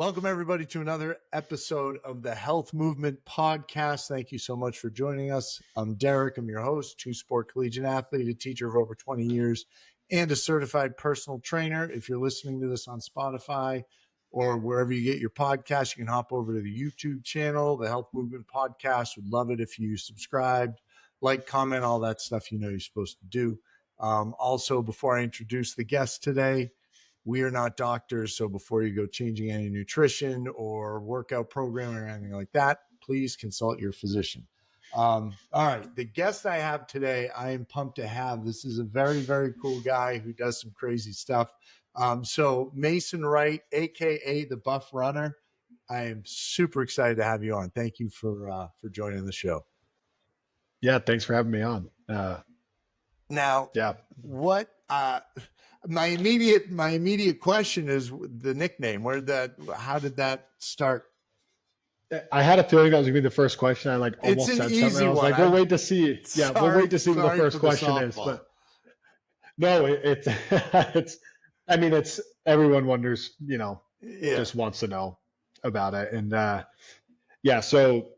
Welcome, everybody, to another episode of the Health Movement Podcast. Thank you so much for joining us. I'm Derek. I'm your host, two-sport collegiate athlete, a teacher of over 20 years, and a certified personal trainer. If you're listening to this on Spotify or wherever you get your podcast, you can hop over to the YouTube channel, the Health Movement Podcast. Would love it if you subscribed, like, comment, all that stuff you know you're supposed to do. Also, before I introduce the guest today, we are not doctors, so before you go changing any nutrition or workout program or anything like that, please consult your physician. All right, the guest I have today, I am pumped to have. This is a very, very cool guy who does some crazy stuff. So Mason Wright, aka the Buff Runner, I am super excited to have you on. Thank you for joining the show. Yeah, thanks for having me on. What? My immediate question is the nickname. How did that start? I had a feeling that was gonna be the first question. I almost said something. I was like, we'll wait to see. Yeah, we'll wait to see what the first question is. But no, it's it's everyone wonders, just wants to know about it. And so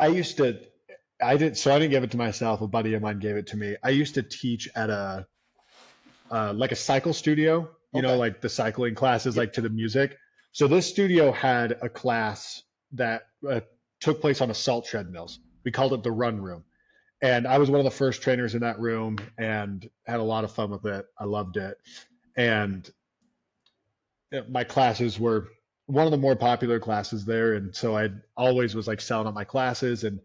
I didn't give it to myself. A buddy of mine gave it to me. I used to teach at a cycle studio, like the cycling classes, like to the music. So this studio had a class that took place on assault treadmills. We called it the run room. And I was one of the first trainers in that room and had a lot of fun with it. I loved it. And my classes were one of the more popular classes there. And so I always was selling out my classes. And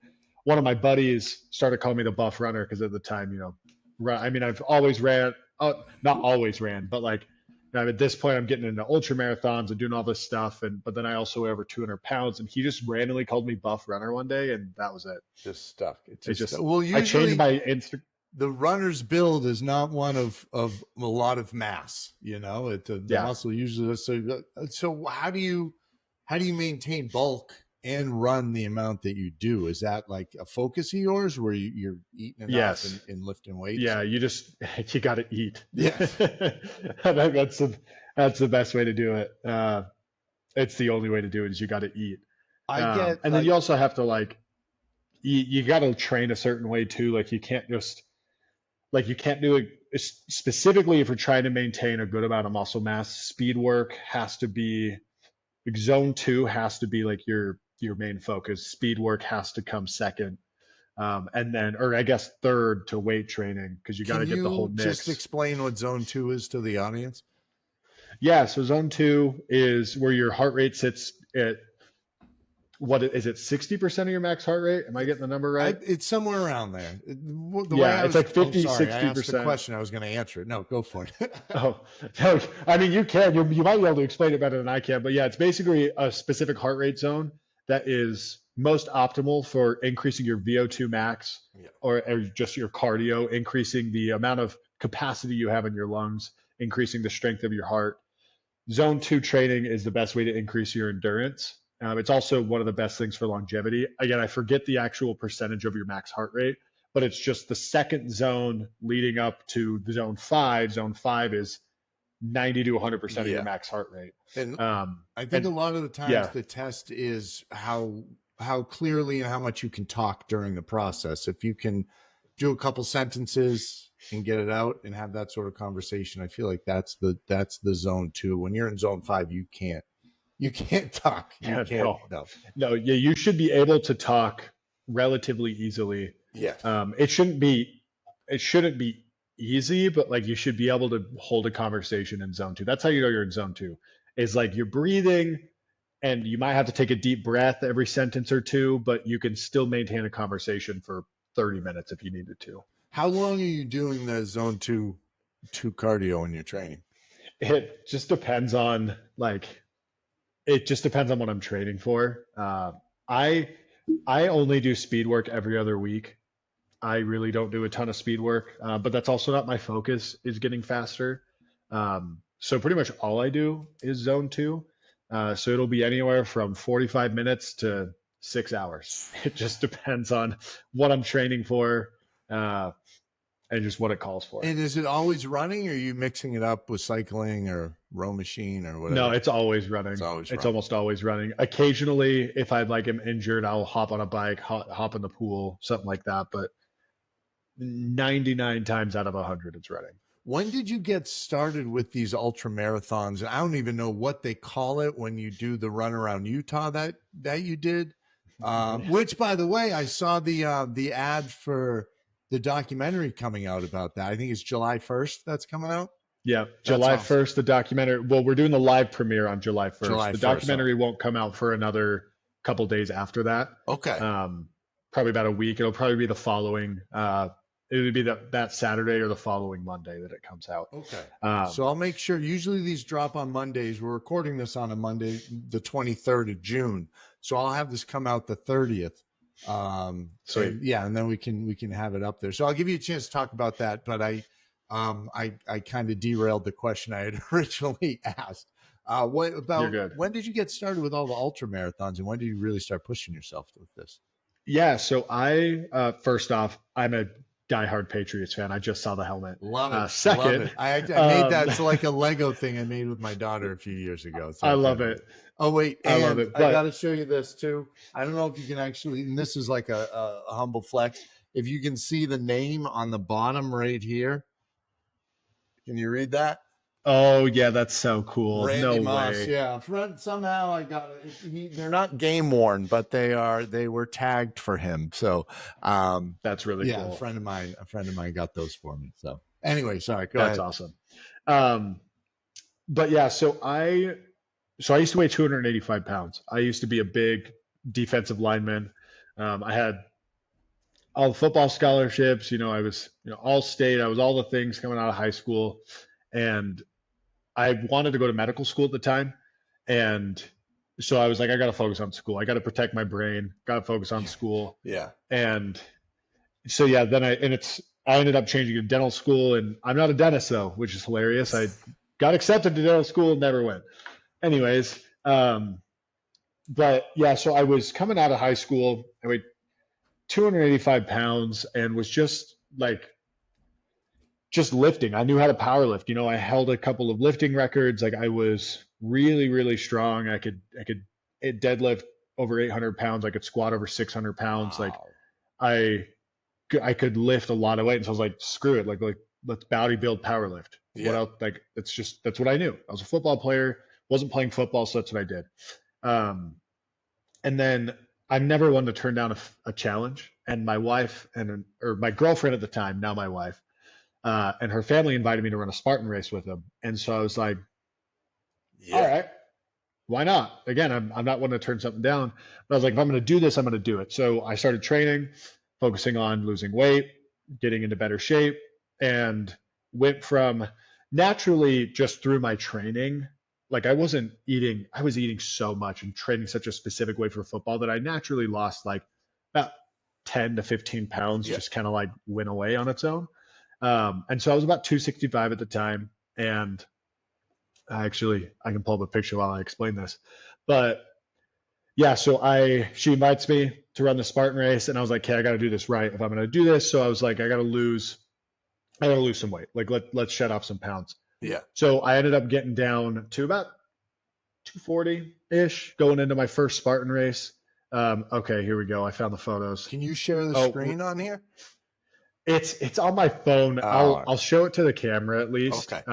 one of my buddies started calling me the Buff Runner because at the time, I've always ran. Not always ran, but at this point I'm getting into ultramarathons and doing all this stuff. But then I also weigh over 200 pounds, and he just randomly called me Buff Runner one day, and that was it. Just stuck. Well, usually I changed my Instagram. The runner's build is not one of a lot of mass, the muscle usually. So how do you maintain bulk and run the amount that you do? Is that like a focus of yours where you're eating enough and lifting weights? Yeah, you got to eat. Yeah. That's the best way to do it. It's the only way to do it is you got to eat. Then you also have to you got to train a certain way too. You can't just you can't do it specifically if you're trying to maintain a good amount of muscle mass. Speed work has to be zone 2 has to be your main focus. Speed work has to come second. And then, or I guess third to weight training, because you got to get the whole mix. Just explain what zone 2 is to the audience. Yeah. So zone 2 is where your heart rate sits at, what is it? 60% of your max heart rate? Am I getting the number right? It's somewhere around there. It's 50, 60%. I asked the question. I was going to answer it. No, go for it. Oh, no, you can. You might be able to explain it better than I can. But yeah, it's basically a specific heart rate zone that is most optimal for increasing your VO2 max or just your cardio, increasing the amount of capacity you have in your lungs, increasing the strength of your heart. Zone 2 training is the best way to increase your endurance. It's also one of the best things for longevity. Again, I forget the actual percentage of your max heart rate, but it's just the second zone leading up to zone 5. Zone 5 is 90 to 100% of your max heart rate. And I think a lot of the times the test is how clearly and how much you can talk during the process. If you can do a couple sentences and get it out and have that sort of conversation, I feel like that's the zone 2. When you're in zone 5, you can't talk. No. Yeah, you should be able to talk relatively easily. Yeah. It shouldn't be easy, but you should be able to hold a conversation in zone 2. That's how you know you're in zone 2. Is you're breathing and you might have to take a deep breath every sentence or two, but you can still maintain a conversation for 30 minutes if you needed to. How long are you doing the zone 2 cardio in your training? It just depends on what I'm training for. I only do speed work every other week. I really don't do a ton of speed work, but that's also not my focus, is getting faster. So pretty much all I do is zone 2. So it'll be anywhere from 45 minutes to 6 hours. It just depends on what I'm training for and just what it calls for. And is it always running, or are you mixing it up with cycling or? row machine or whatever? No, it's always running. It's almost always running. Occasionally, if I like am injured, I'll hop on a bike, hop in the pool, something like that. But 99 times out of 100, it's running. When did you get started with these ultra marathons? I don't even know what they call it when you do the run around Utah that you did. Which, by the way, I saw the ad for the documentary coming out about that. I think it's July 1st that's coming out. Yeah, July 1st, the documentary. Well, we're doing the live premiere on July 1st. The documentary won't come out for another couple days after that. Okay. Probably about a week. It'll probably be the following. It would be that Saturday or the following Monday that it comes out. Okay. So I'll make sure. Usually these drop on Mondays. We're recording this on a Monday, the 23rd of June. So I'll have this come out the 30th. And then we can have it up there. So I'll give you a chance to talk about that. But I kind of derailed the question I had originally asked. When did you get started with all the ultra marathons, and when did you really start pushing yourself with this? Yeah. So I first off, I'm a diehard Patriots fan. I just saw the helmet. Love it. Second, love it. I made that. It's like a Lego thing I made with my daughter a few years ago. So I love it. Oh wait, I love it. I got to show you this too. I don't know if you can actually. And this is like a humble flex. If you can see the name on the bottom right here, can you read that? Oh yeah, that's so cool. Randy no Moss, way. Yeah, somehow I got it. They're not game worn, but they were tagged for him. So that's really cool. A friend of mine got those for me. So anyway, sorry. Go ahead. That's awesome. But yeah, so I used to weigh 285 pounds. I used to be a big defensive lineman. I had all the football scholarships. I was all state. I was all the things coming out of high school, and I wanted to go to medical school at the time. And so I was like, I got to focus on school. I got to protect my brain, got to focus on school. Yeah. And so, yeah, then I ended up changing to dental school, and I'm not a dentist though, which is hilarious. I got accepted to dental school and never went. Anyways. But yeah, so I was coming out of high school. I weighed 285 pounds and was just lifting. I knew how to power lift. I held a couple of lifting records. Like I was really, really strong. I could deadlift over 800 pounds. I could squat over 600 pounds. Wow. Like I could lift a lot of weight. And so I was like, screw it. Like let's bodybuild power lift. Yeah. What else? Like, that's what I knew. I was a football player, wasn't playing football. So that's what I did. And then I never wanted to turn down a challenge. And my wife or my girlfriend at the time, now my wife, and her family invited me to run a Spartan race with them. And so I was like, all right, why not? Again, I'm not wanting to turn something down. But I was like, if I'm going to do this, I'm going to do it. So I started training, focusing on losing weight, getting into better shape, and went from naturally just through my training. Like I was eating so much and training such a specific way for football that I naturally lost like about 10 to 15 pounds, just kind of like went away on its own. And so I was about 265 at the time. And I can pull up a picture while I explain this, but yeah, so she invites me to run the Spartan race, and I was like, okay, I got to do this right if I'm going to do this. So I was like, I got to lose some weight. Like let's shed off some pounds. Yeah. So I ended up getting down to about 240-ish going into my first Spartan race. Okay, here we go. I found the photos. Can you share the screen on here? It's on my phone. I'll show it to the camera at least. Okay.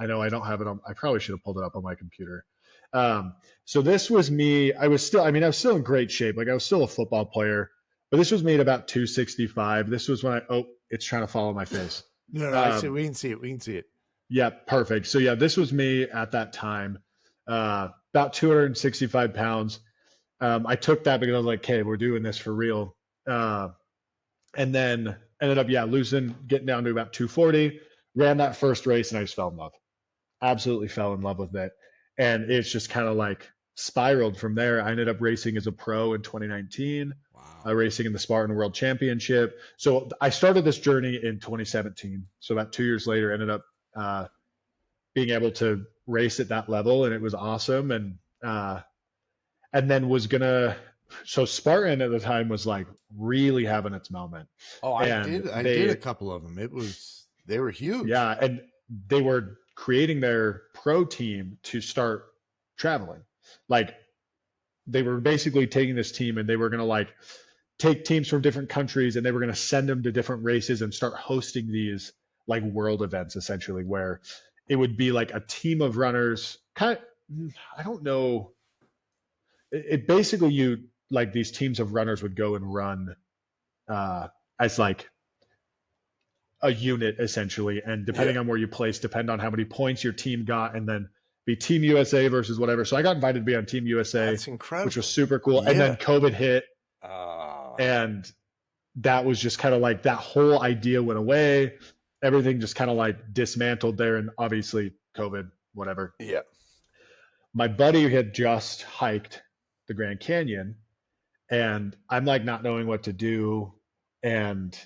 I know I don't have it on. I probably should have pulled it up on my computer. So this was me. I was still in great shape. Like I was still a football player, but this was me at about 265. This was when it's trying to fall on my face. No, I see. We can see it. Yeah, perfect. So yeah, this was me at that time, about 265 pounds. I took that because I was like, okay, we're doing this for real. And then ended up, getting down to about 240, ran that first race, and I just fell in love. Absolutely fell in love with it. And it's just kind of like spiraled from there. I ended up racing as a pro in 2019, racing in the Spartan World Championship. So I started this journey in 2017. So about 2 years later, ended up being able to race at that level, and it was awesome. And then so Spartan at the time was like really having its moment. Oh, I did a couple of them. They were huge. Yeah, and they were creating their pro team to start traveling. Like they were basically taking this team and they were going to like take teams from different countries and they were going to send them to different races and start hosting these like world events essentially, where it would be like a team of runners kind of, I don't know. It basically, you like these teams of runners would go and run as like a unit essentially, and depending on where you place, depend on how many points your team got, and then be Team USA versus whatever. So I got invited to be on Team USA. That's incredible. Which was super cool. And then COVID hit, and that was just kind of like that whole idea went away. Everything just kind of like dismantled there, and obviously COVID, whatever. Yeah. My buddy had just hiked the Grand Canyon, and I'm like not knowing what to do, and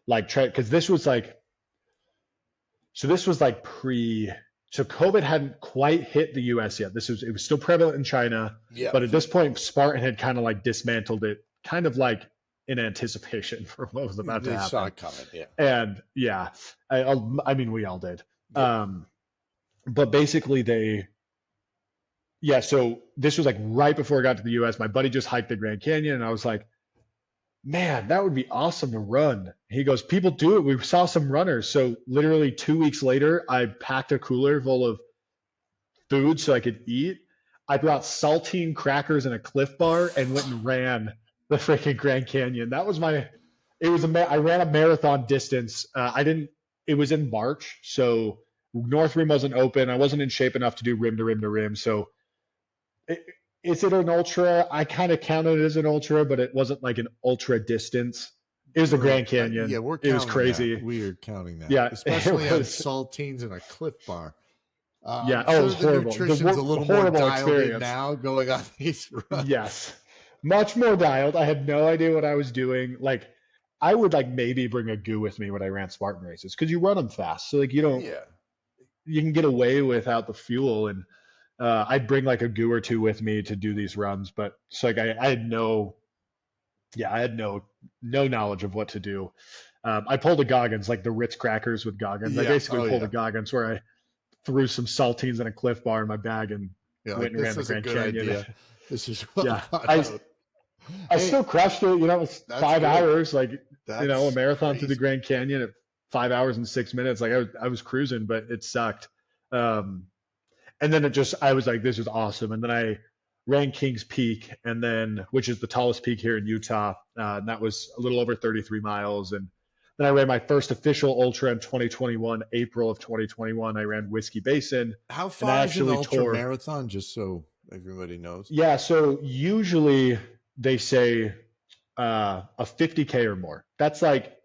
like try, because this was like pre, so COVID hadn't quite hit the US yet. It was still prevalent in China, but at this point Spartan had kind of like dismantled it, kind of like in anticipation for what was about to happen. They saw it coming, yeah. And yeah, I mean we all did. Yeah. But basically so this was like right before I got to the US. My buddy just hiked the Grand Canyon and I was like, man, that would be awesome to run. He goes, people do it. We saw some runners. So literally 2 weeks later, I packed a cooler full of food so I could eat. I brought saltine crackers and a Cliff Bar and went and ran the freaking Grand Canyon. That was I ran a marathon distance. It was in March. So North Rim wasn't open. I wasn't in shape enough to do rim to rim to rim. So is it an ultra? I kind of counted it as an ultra, but it wasn't like an ultra distance. It was the Grand Canyon. Yeah, we're counting. It was crazy. That. Weird counting that. Yeah, especially on saltines and a Cliff Bar. Yeah, it was horrible. The nutrition's a little more dialed in now going on these runs. Yes, much more dialed. I had no idea what I was doing. Like, I would like maybe bring a goo with me when I ran Spartan races because you run them fast. So like you don't. Yeah. You can get away without the fuel, and I'd bring like a goo or two with me to do these runs. But so like I had no knowledge of what to do. I pulled a Goggins, like the Ritz crackers with Goggins. I basically pulled a Goggins where I threw some saltines and a Cliff Bar in my bag and went and ran the Grand Canyon. Idea. This is I still crushed it. You know, it was 5 hours. Like a marathon through the Grand Canyon at 5 hours and 6 minutes. Like I was cruising, but it sucked. And then I was like, this is awesome. And then I ran Kings Peak, and then which is the tallest peak here in Utah. And that was a little over 33 miles. And then I ran my first official ultra in 2021, April of 2021. I ran Whiskey Basin. How far is an ultra marathon, just so everybody knows? Yeah, so usually they say a 50K or more. That's like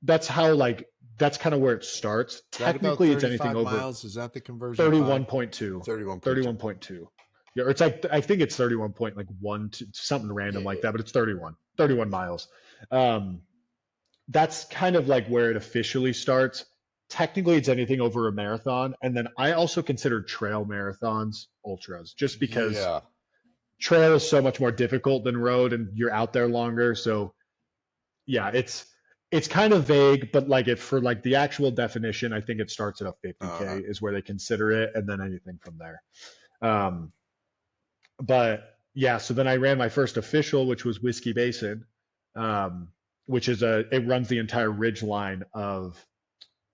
that's kind of where it starts. Technically, it's anything over miles. Is that the conversion? 31.2. 31.2. Yeah, or it's like I think it's 31.1 to something random like that, but it's 31 miles. That's kind of like where it officially starts. Technically, it's anything over a marathon, and then I also consider trail marathons ultras, just because trail is so much more difficult than road, and you're out there longer. So, yeah, it's kind of vague, but like for like the actual definition, I think it starts at a 50K is where they consider it, and then anything from there. But yeah, so then I ran my first official, which was Whiskey Basin, which is it runs the entire ridge line of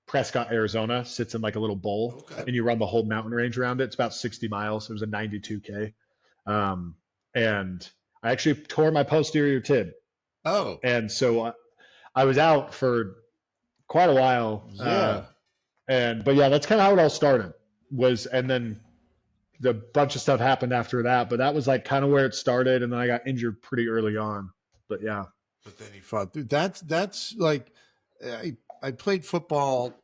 Prescott, Arizona, sits in like a little bowl, and you run the whole mountain range around it. It's about 60 miles. It was a 92K. And I actually tore my posterior tib. Oh. And so I was out for quite a while. Yeah. But yeah, that's kind of how it all started and then the bunch of stuff happened after that, but that was like kind of where it started. And then I got injured pretty early on, but yeah. But then he fought through. That's like, I played football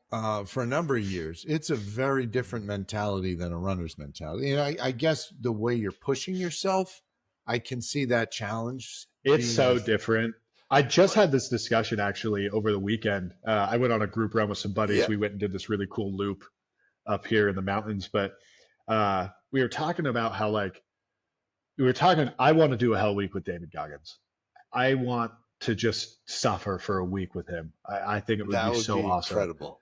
for a number of years. It's a very different mentality than a runner's mentality. And I guess the way you're pushing yourself, I can see that challenge. It's so different. I just had this discussion actually over the weekend. I went on a group run with some buddies. Yeah. We went and did this really cool loop up here in the mountains. But we were talking about how I want to do a Hell Week with David Goggins. I want to just suffer for a week with him. I think it would be so awesome. Incredible.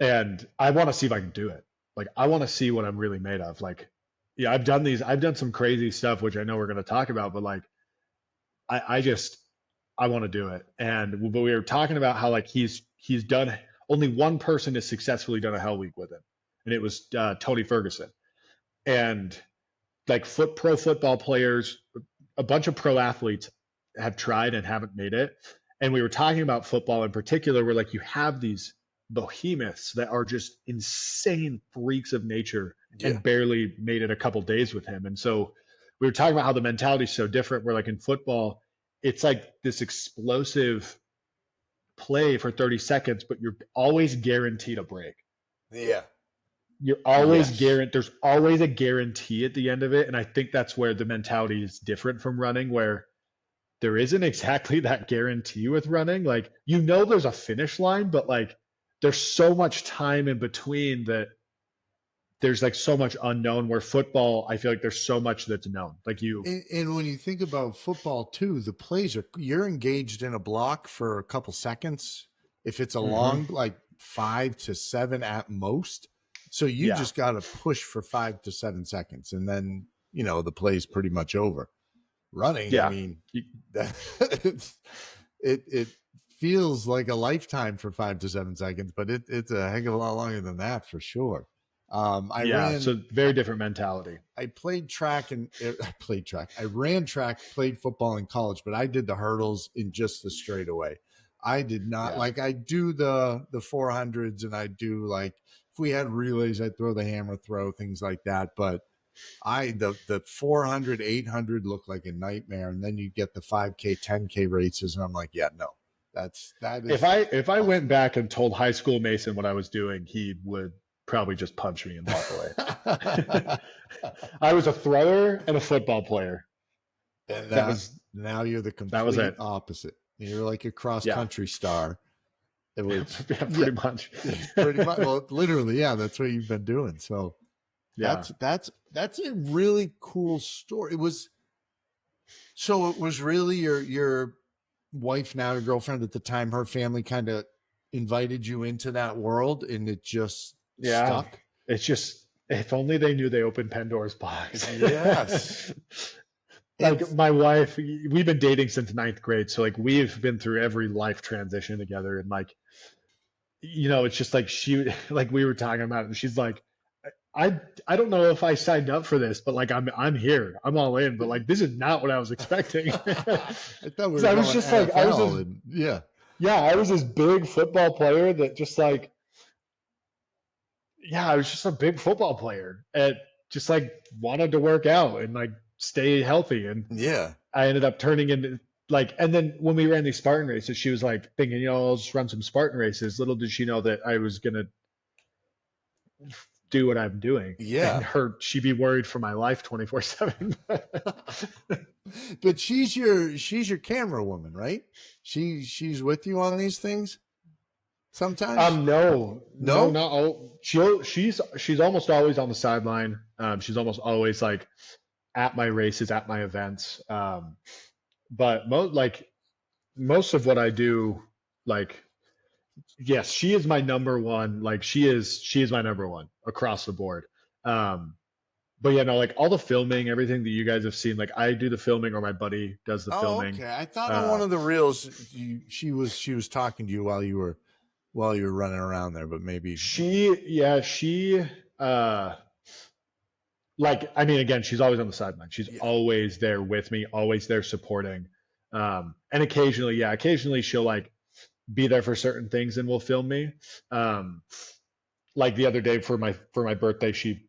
And I want to see if I can do it. Like, I want to see what I'm really made of. Like, yeah, I've done some crazy stuff, which I know we're going to talk about, but like, I want to do it. But we were talking about how like he's done, only one person has successfully done a hell week with him. And it was Tony Ferguson. And like pro football players, a bunch of pro athletes have tried and haven't made it. And we were talking about football in particular, where like you have these behemoths that are just insane freaks of nature and barely made it a couple days with him. And so we were talking about how the mentality is so different, where like in football, it's like this explosive play for 30 seconds, but you're always guaranteed a break. Yeah. You're always guaranteed. There's always a guarantee at the end of it. And I think that's where the mentality is different from running, where there isn't exactly that guarantee with running. Like, there's a finish line, but like there's so much time in between that there's like so much unknown, where football, I feel like there's so much that's known. Like and when you think about football too, the plays you're engaged in a block for a couple seconds. If it's a long, like 5 to 7 at most. So you just got to push for 5 to 7 seconds, and then, the play's pretty much over. Running, I mean, it feels like a lifetime for 5 to 7 seconds, but it's a heck of a lot longer than that for sure. So very different mentality. I played track. I ran track, played football in college, but I did the hurdles in just the straightaway. I did not like, I do the 400s, and I do like, if we had relays, I'd throw the hammer throw, things like that. But the 400, 800 looked like a nightmare. And then you get the 5K, 10K races. And I'm like, yeah, no, that is. If I went back and told high school Mason what I was doing, he would probably just punch me and walk away. I was a thrower and a football player. And now you're the complete opposite. You're like a cross country star. It was pretty much. Pretty much. Well, literally, that's what you've been doing. So that's a really cool story. It was really your wife, now your girlfriend at the time, her family kind of invited you into that world, and it just stuck. It's just, if only they knew they opened Pandora's box. Yes. Like my wife, we've been dating since 9th grade. So like we've been through every life transition together. And like, it's just like we were talking about it, and she's like, I don't know if I signed up for this, but like I'm here, I'm all in, but like this is not what I was expecting. I thought we were I was just NFL like, I was this big football player that just like, I was just a big football player and just like wanted to work out and like stay healthy. And I ended up turning into like, and then when we ran these Spartan races, she was like thinking, I'll just run some Spartan races. Little did she know that I was going to do what I'm doing. Yeah. And she'd be worried for my life 24/7. But she's your camera woman, right? She's with you on these things sometimes? No, not all. She's almost always on the sideline. She's almost always like at my races, at my events. But most of what I do, like, yes, she is my number one. Like she is my number one across the board. But like all the filming, everything that you guys have seen, like I do the filming or my buddy does the filming. Okay. I thought on one of the reels she was talking to you while you were running around there, but maybe like, I mean, again, she's always on the sideline. She's always there with me, always there supporting. And occasionally she'll like be there for certain things and will film me. Like the other day for my birthday,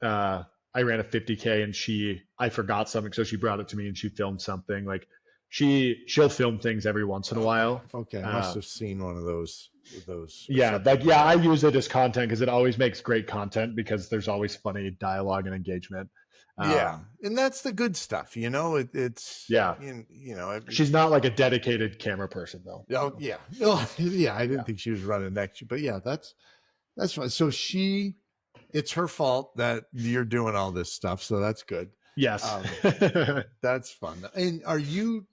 I ran a 50K and I forgot something. So she brought it to me and she filmed something. Like she'll film things every once in a while. Okay. I must have seen one of those. I use it as content because it always makes great content because there's always funny dialogue and engagement. And that's the good stuff, it's she's not like a dedicated camera person though. Oh yeah. No, I didn't think she was running next to you, but that's fine. So it's her fault that you're doing all this stuff, so that's good. Yes. That's fun. And are you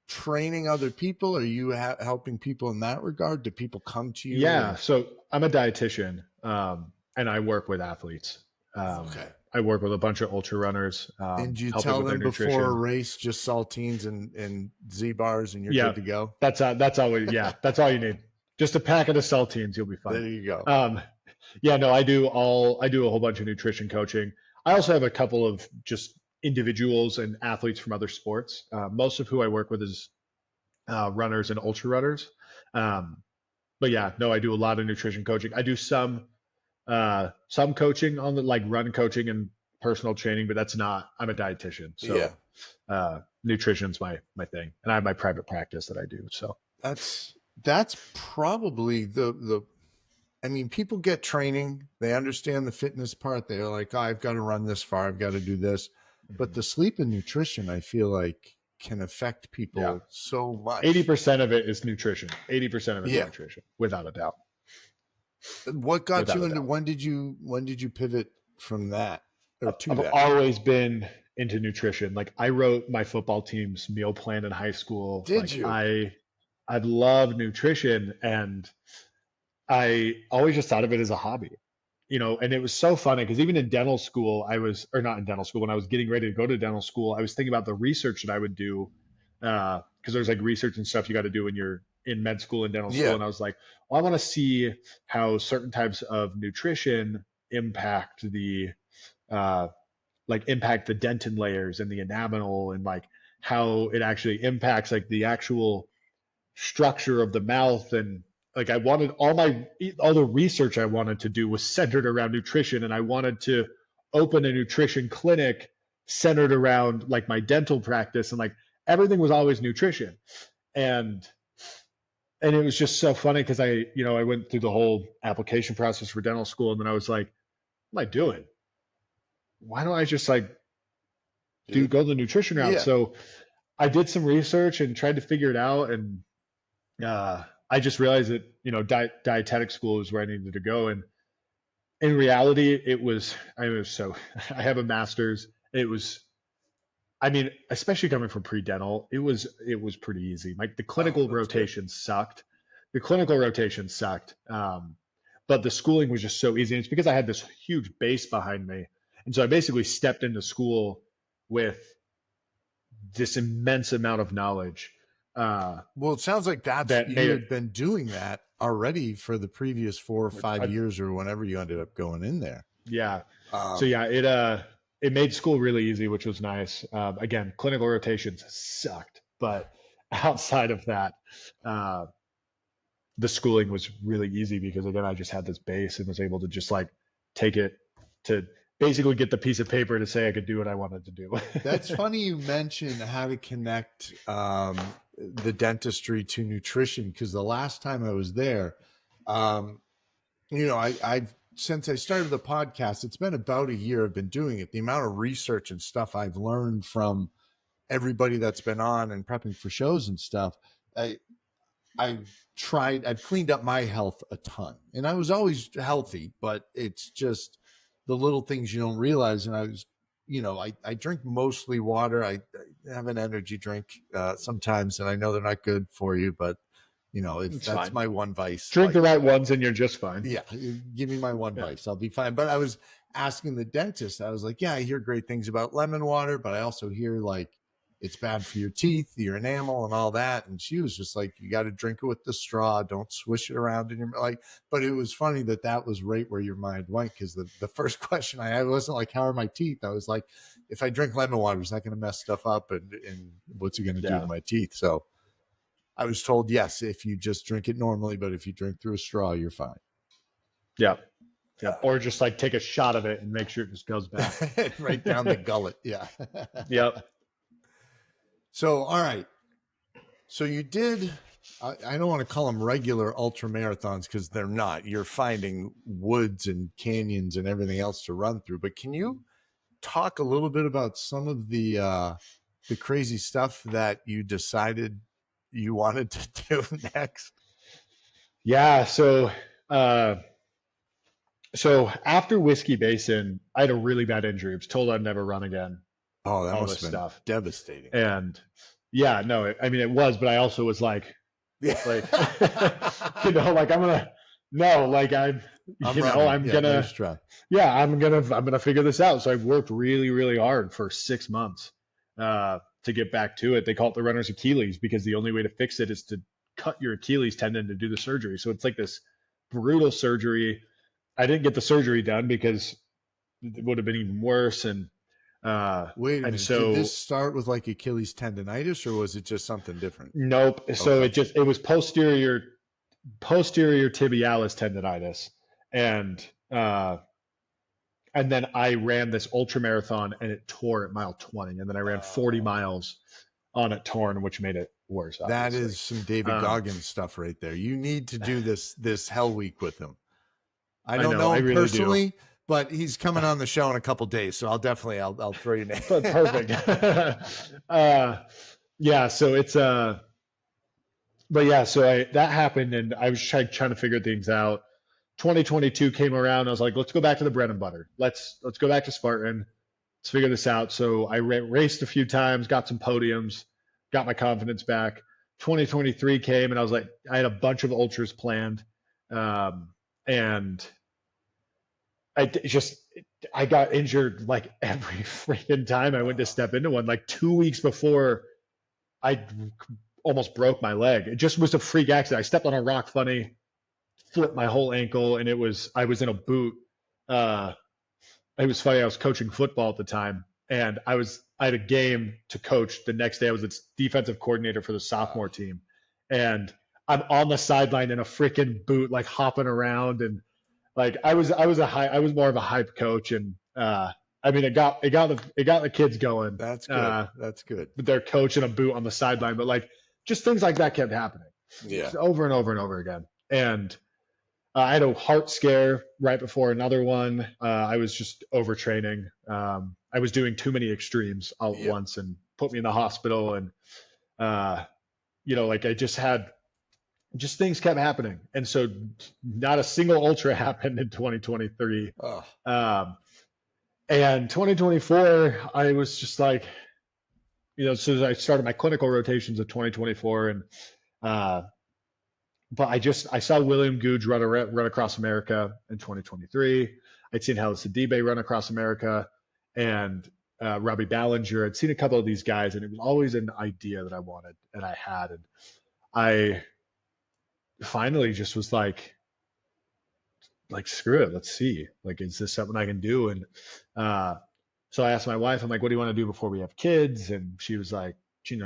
training other people? Are you helping people in that regard? Do people come to you? Yeah. So I'm a dietitian, and I work with athletes. Okay. I work with a bunch of ultra runners, And you helping tell with their them before a nutrition. race, just saltines and Z bars, and you're Yeah, good to go. that's all. Yeah, that's all you need. Just a packet of saltines, you'll be fine. There you go. Yeah, no, I do a whole bunch of nutrition coaching. I also have a couple of just individuals and athletes from other sports. Most of who I work with is runners and ultra runners. But yeah, no, I do a lot of nutrition coaching. I do some coaching on the like run coaching and personal training, but that's not. I'm a dietitian, so nutrition's my thing, and I have my private practice that I do. So that's probably the. I mean, people get training. They understand the fitness part. They're like, oh, I've got to run this far. I've got to do this. But the sleep and nutrition, I feel like, can affect people so much. 80% of it is nutrition. 80% of it is nutrition, without a doubt. What got you into? When did you pivot from that or to I've that? always been into nutrition. Like I wrote my football team's meal plan in high school. Did you? I love nutrition, and I always just thought of it as a hobby, and it was so funny because even in dental school, not in dental school, when I was getting ready to go to dental school, I was thinking about the research that I would do, because there's like research and stuff you got to do when you're in med school and dental school. And I was like, well, I want to see how certain types of nutrition impact the dentin layers and the enamel, and like how it actually impacts like the actual structure of the mouth. And like I wanted all the research I wanted to do was centered around nutrition, and I wanted to open a nutrition clinic centered around like my dental practice, and like everything was always nutrition. And it was just so funny because I went through the whole application process for dental school, and then I was like, what am I doing? Why don't I just like go the nutrition route? So I did some research and tried to figure it out, and I just realized that dietetic school was where I needed to go. And in reality, I have a master's. Especially coming from pre-dental, it was pretty easy. Like the clinical rotation sucked. The clinical rotation sucked. But the schooling was just so easy. And it's because I had this huge base behind me. And so I basically stepped into school with this immense amount of knowledge. Well, it sounds like you had been doing that already for the previous 4 or 5 years, or whenever you ended up going in there. Yeah. It made school really easy, which was nice. Again, clinical rotations sucked, but outside of that, the schooling was really easy because again, I just had this base and was able to just like take it to basically get the piece of paper to say I could do what I wanted to do. That's funny you mentioned how to connect the dentistry to nutrition, because the last time I was there, I've since I started the podcast, it's been about a year I've been doing it. The amount of research and stuff I've learned from everybody that's been on and prepping for shows and stuff, I've cleaned up my health a ton, and I was always healthy, but it's just the little things you don't realize. And I drink mostly water. I have an energy drink sometimes, and I know they're not good for you, but if it's that's fine. my one vice. Drink the right ones and you're just fine. Yeah, give me my one vice, I'll be fine. But I was asking the dentist, I was like, yeah, I hear great things about lemon water, but I also hear like it's bad for your teeth, your enamel, and all that. And she was just like, you got to drink it with the straw. Don't swish it around in your like. But it was funny that was right where your mind went, because the first question I had wasn't like, how are my teeth? I was like, if I drink lemon water, is that going to mess stuff up? And what's it going to do to my teeth? So I was told, yes, if you just drink it normally, but if you drink through a straw, you're fine. Yeah. Yeah. Or just like take a shot of it and make sure it just goes back right down the gullet. Yeah. Yep. So, all right. So you did, I don't want to call them regular ultra marathons because they're not. You're finding woods and canyons and everything else to run through. But can you talk a little bit about some of the crazy stuff that you decided you wanted to do next? Yeah. So after Whiskey Basin, I had a really bad injury. I was told I'd never run again. Oh, that must have been devastating. And Yeah, no, I mean, it was, but I also was like, Yeah. like, like I'm gonna, no, like I'm gonna figure this out. So I've worked really, really hard for 6 months to get back to it. They call it the runner's Achilles because the only way to fix it is to cut your Achilles tendon to do the surgery. So it's like this brutal surgery. I didn't get the surgery done because it would have been even worse. And wait a minute, so did this start with like Achilles tendonitis, or was it just something different? Nope. So it was posterior tibialis tendonitis, and then I ran this ultra marathon and it tore at mile 20, and then I ran 40 miles on it torn, which made it worse. Obviously. That is some David Goggins stuff right there. You need to do this Hell Week with him. I don't know him really personally, but he's coming on the show in a couple days, so I'll throw your name. Perfect. Yeah, so it's but yeah, so that happened, and I was trying to figure things out. 2022 came around. I was like, let's go back to the bread and butter. Let's go back to Spartan. Let's figure this out. So I raced a few times, got some podiums, got my confidence back. 2023 came, and I was like, I had a bunch of ultras planned, and I got injured like every freaking time I went to step into one. Like 2 weeks before, I almost broke my leg. It just was a freak accident. I stepped on a rock funny, flipped my whole ankle, and I was in a boot. It was funny. I was coaching football at the time, and I had a game to coach the next day. I was its defensive coordinator for the sophomore team, and I'm on the sideline in a freaking boot, like hopping around, and like I was more of a hype coach, and I mean it got the kids going. That's good. That's good. With their coach in a boot on the sideline, but like just things like that kept happening. Yeah. Over and over and over again, and I had a heart scare right before another one. I was just overtraining. I was doing too many extremes all at once and put me in the hospital. And, like I just things kept happening. And so not a single ultra happened in 2023. And 2024, I was just like, so I started my clinical rotations of 2024, and but I saw William Gouge run across America in 2023. I'd seen Haile Sidibe run across America, and Robbie Ballinger. I'd seen a couple of these guys, and it was always an idea that I wanted, and I had, and I finally just was like screw it, let's see, like, is this something I can do? And so I asked my wife, I'm like, what do you want to do before we have kids? And she was like, she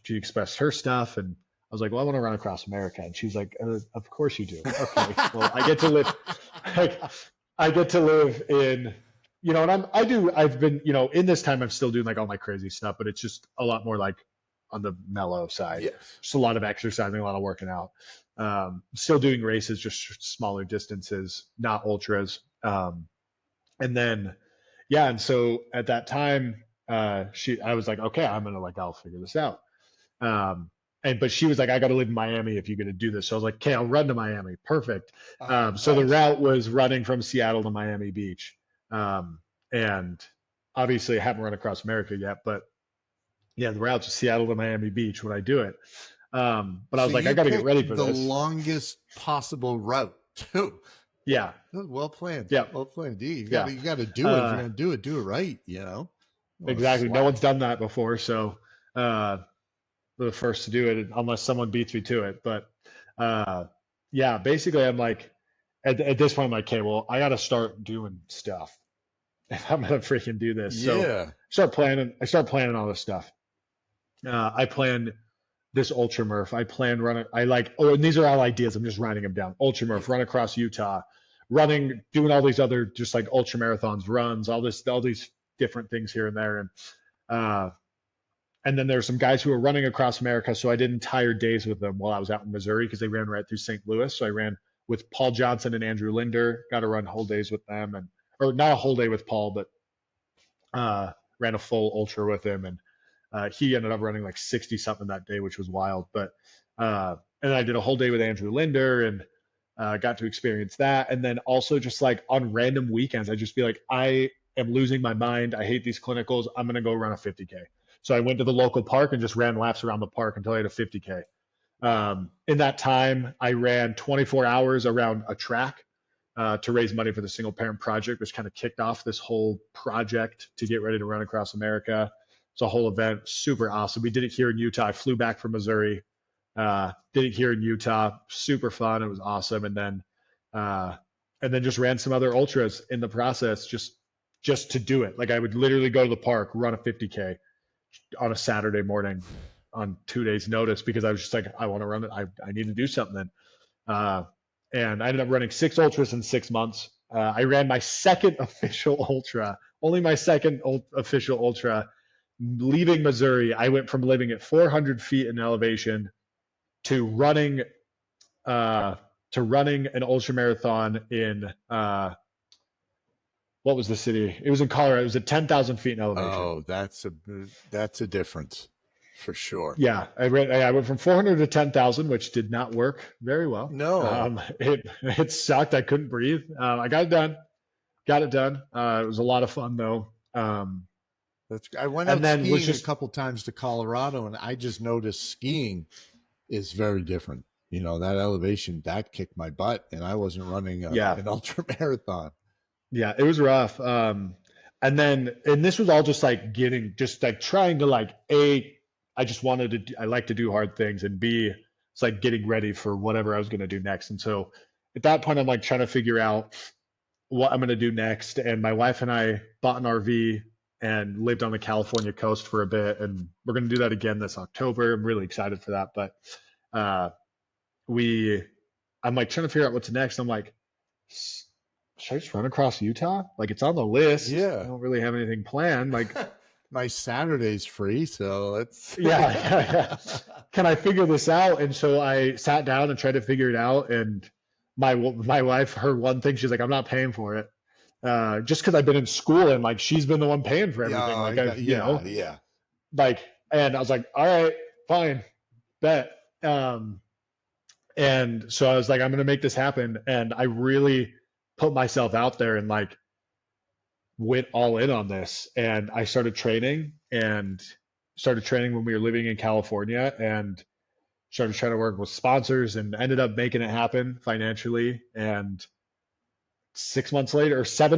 expressed her stuff, and I was like, well, I want to run across America. And she's like, of course you do. Okay. Well, I get to live in, and I've been, in this time, I'm still doing like all my crazy stuff, but it's just a lot more like on the mellow side. Yes. Just a lot of exercising, a lot of working out. Still doing races, just smaller distances, not ultras. And then, yeah. And so at that time, I was like, okay, I'll figure this out. But she was like, I got to live in Miami if you're going to do this. So I was like, okay, I'll run to Miami. Perfect. So the route was running from Seattle to Miami Beach. And obviously I haven't run across America yet, but yeah, the route's Seattle to Miami Beach when I do it. But I was like, I got to get ready for this. The longest possible route too. Yeah. Well planned. Yeah. Well planned. You got to do it. If you're going to do it right, Exactly. No one's done that before. So, the first to do it unless someone beats me to it. But yeah, basically I'm like, at this point I'm like, okay, well, I got to start doing stuff if I'm going to freaking do this. Yeah. So I start planning all this stuff. I planned this Ultramurph. I planned running. And these are all ideas. I'm just writing them down. Ultramurph, run across Utah, doing all these other just like ultramarathons, runs, all these different things here and there. And then there's some guys who are running across America. So I did entire days with them while I was out in Missouri because they ran right through St. Louis. So I ran with Paul Johnson and Andrew Linder, got to run whole days with them, or not a whole day with Paul, but ran a full ultra with him. And he ended up running like 60 something that day, which was wild. But and I did a whole day with Andrew Linder and got to experience that. And then also just like on random weekends, I'd just be like, I am losing my mind. I hate these clinicals. I'm going to go run a 50K. So I went to the local park and just ran laps around the park until I had a 50K. In that time, I ran 24 hours around a track to raise money for the Single Parent Project, which kind of kicked off this whole project to get ready to run across America. It's a whole event, super awesome. We did it here in Utah. I flew back from Missouri, did it here in Utah, super fun. It was awesome. And then just ran some other ultras in the process, just to do it. Like I would literally go to the park, run a 50K on a Saturday morning on 2 days notice, because I was just like, I want to run it. I need to do something. And I ended up running 6 ultras in 6 months. I ran my second official ultra, only my second official ultra. Leaving Missouri, I went from living at 400 feet in elevation to running an ultramarathon in what was the city? It was in Colorado. It was at 10,000 feet in elevation. Oh, that's a difference for sure. Yeah, I went from 400 to 10,000, which did not work very well. No, it sucked. I couldn't breathe. I got it done. It was a lot of fun though. I went out skiing a couple times to Colorado, and I just noticed skiing is very different. You know, that elevation, that kicked my butt, and I wasn't running an ultra marathon. Yeah, it was rough. And this was all just like trying to like, I like to do hard things, and B, it's like getting ready for whatever I was going to do next. And so at that point, I'm like trying to figure out what I'm going to do next. And my wife and I bought an RV and lived on the California coast for a bit. And we're going to do that again this October. I'm really excited for that. But I'm like trying to figure out what's next. I'm like, should I just run across Utah? Like, it's on the list. Yeah. I don't really have anything planned. Like, my Saturday's free, so let's. Yeah. Can I figure this out? And so I sat down and tried to figure it out. And my wife, her one thing, she's like, I'm not paying for it. Just because I've been in school and like she's been the one paying for everything. Yeah. Like, and I was like, all right, fine, bet. And so I was like, I'm going to make this happen. And I really put myself out there and like went all in on this. And I started training when we were living in California, and started trying to work with sponsors, and ended up making it happen financially. And 7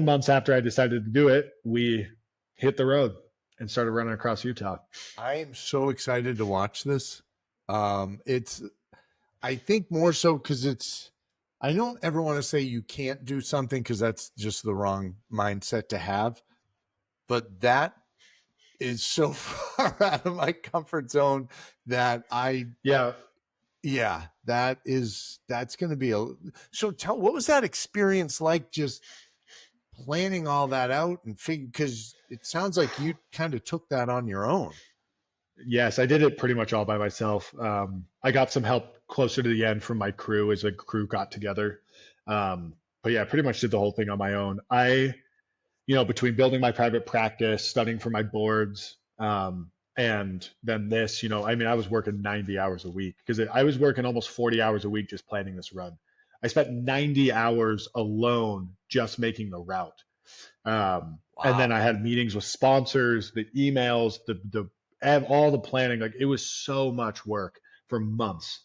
months after I decided to do it, we hit the road and started running across Utah. I am so excited to watch this. I think more so because I don't ever want to say you can't do something, because that's just the wrong mindset to have. But that is so far out of my comfort zone that that's going to be so what was that experience like, just planning all that out and because it sounds like you kind of took that on your own. Yes, I did it pretty much all by myself. I got some help closer to the end from my crew as a crew got together. But yeah, I pretty much did the whole thing on my own. Between building my private practice, studying for my boards, and then this, I was working 90 hours a week, because I was working almost 40 hours a week just planning this run. I spent 90 hours alone just making the route. Wow. And then I had meetings with sponsors, the emails, all the planning. Like, it was so much work for months